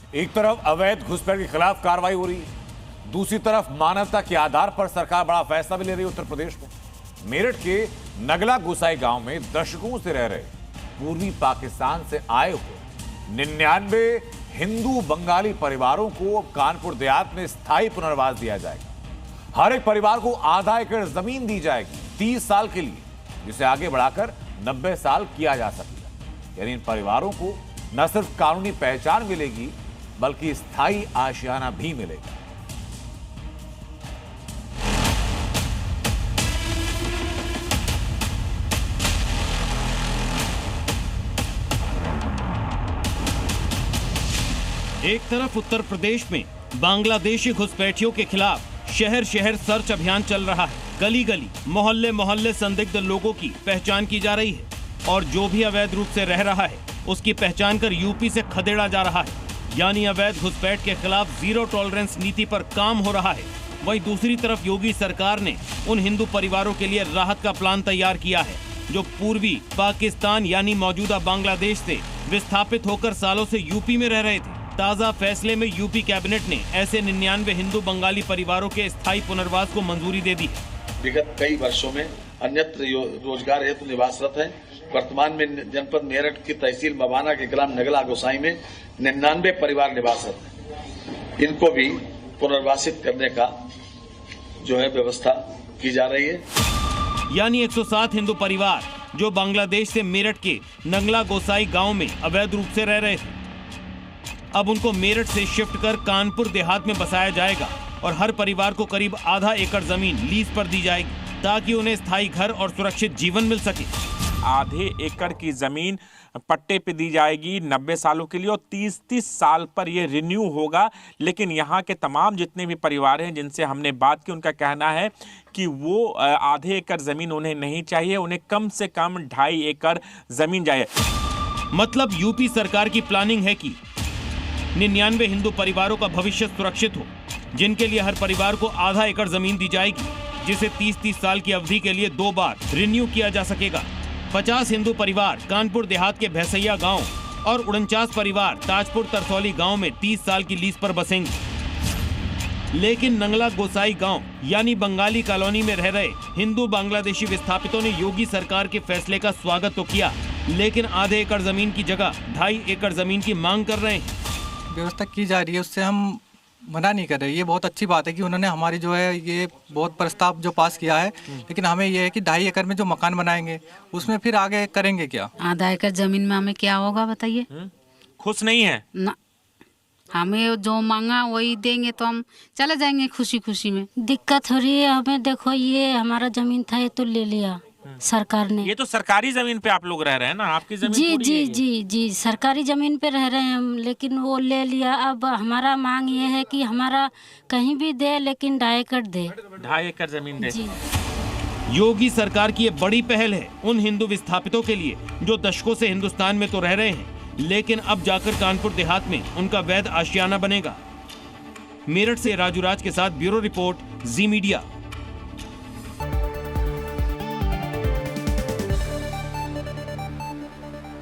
एक तरफ अवैध घुसपैठ के खिलाफ कार्रवाई हो रही है, दूसरी तरफ मानवता के आधार पर सरकार बड़ा फैसला भी ले रही है। उत्तर प्रदेश में मेरठ के नगला गोसाई गांव में दशकों से रह रहे पूर्वी पाकिस्तान से आए हुए 99 हिंदू बंगाली परिवारों को कानपुर देहात में स्थायी पुनर्वास दिया जाएगा। हर एक परिवार को आधा एकड़ जमीन दी जाएगी 30 साल के लिए, जिसे आगे बढ़ाकर 90 साल किया जा सकेगा। यानी इन परिवारों को न सिर्फ कानूनी पहचान मिलेगी बल्कि स्थायी आशियाना भी मिलेगा। एक तरफ उत्तर प्रदेश में बांग्लादेशी घुसपैठियों के खिलाफ शहर शहर सर्च अभियान चल रहा है। गली गली मोहल्ले मोहल्ले संदिग्ध लोगों की पहचान की जा रही है और जो भी अवैध रूप से रह रहा है उसकी पहचान कर यूपी से खदेड़ा जा रहा है। यानी अवैध घुसपैठ के खिलाफ जीरो टॉलरेंस नीति पर काम हो रहा है। वहीं दूसरी तरफ योगी सरकार ने उन हिंदू परिवारों के लिए राहत का प्लान तैयार किया है जो पूर्वी पाकिस्तान यानी मौजूदा बांग्लादेश से विस्थापित होकर सालों से यूपी में रह रहे थे। ताजा फैसले में यूपी कैबिनेट ने ऐसे 99 हिंदू बंगाली परिवारों के स्थायी पुनर्वास को मंजूरी दे दी है। विगत कई वर्षों में अन्यत्र रोजगार हेतु निवासरत हैं। वर्तमान में जनपद मेरठ की तहसील मवाना के ग्राम नगला गोसाई में 99 परिवार निवासरत हैं। इनको भी पुनर्वासित करने का जो है व्यवस्था की जा रही है। यानी 107 हिंदू परिवार जो बांग्लादेश से मेरठ के नगला गोसाई गांव में अवैध रूप से रह रहे थे, अब उनको मेरठ से शिफ्ट कर कानपुर देहात में बसाया जाएगा और हर परिवार को करीब आधा एकड़ जमीन लीज पर दी जाएगी ताकि उन्हें स्थायी घर और सुरक्षित जीवन मिल सके। आधे एकड़ की जमीन पट्टे पे दी जाएगी 90 सालों के लिए और 30-30 साल पर ये रिन्यू होगा। लेकिन यहाँ के तमाम जितने भी परिवार हैं जिनसे हमने बात की, उनका कहना है कि वो आधे एकड़ जमीन उन्हें नहीं चाहिए, उन्हें कम से कम 2.5 एकड़ जमीन चाहिए। मतलब यूपी सरकार की प्लानिंग है कि 99 हिंदू परिवारों का भविष्य सुरक्षित हो, जिनके लिए हर परिवार को आधा एकड़ जमीन दी जाएगी, जिसे 30-30 साल की अवधि के लिए 2 बार रिन्यू किया जा सकेगा। 50 हिंदू परिवार कानपुर देहात के भैसैया गांव और 49 परिवार ताजपुर तरसौली गांव में 30 साल की लीज पर बसेंगे। लेकिन नंगला गोसाई गांव यानी बंगाली कॉलोनी में रह रहे हिंदू बांग्लादेशी विस्थापितों ने योगी सरकार के फैसले का स्वागत तो किया, लेकिन आधे एकड़ जमीन की जगह 2.5 एकड़ जमीन की मांग कर रहे हैं। व्यवस्था की जा रही है, उससे हम मना नहीं कर रहे। ये बहुत अच्छी बात है कि उन्होंने हमारी जो है ये बहुत प्रस्ताव जो पास किया है, लेकिन हमें ये है कि 2.5 एकड़ में जो मकान बनाएंगे उसमें फिर आगे करेंगे क्या? आधा एकड़ जमीन में हमें क्या होगा बताइए? खुश नहीं है ना, हमें जो मांगा वही देंगे तो हम चले जाएंगे खुशी खुशी में। दिक्कत हो रही है हमें। देखो ये हमारा जमीन था, ये तो ले लिया सरकार ने। ये तो सरकारी जमीन पे आप लोग रह रहे हैं ना, आपकी जमीन जी थोड़ी जी है जी जी सरकारी जमीन पे रह रहे हैं हम, लेकिन वो ले लिया। अब हमारा मांग ये है कि हमारा कहीं भी दे, लेकिन 2.5 एकड़ दे। 2.5 एकड़ जमीन दे। जी। योगी सरकार की ये बड़ी पहल है उन हिंदू विस्थापितों के लिए जो दशकों से हिंदुस्तान में तो रह रहे हैं, लेकिन अब जाकर कानपुर देहात में उनका वैध आशियाना बनेगा। मेरठ से राजू राज के साथ ब्यूरो रिपोर्ट, जी मीडिया।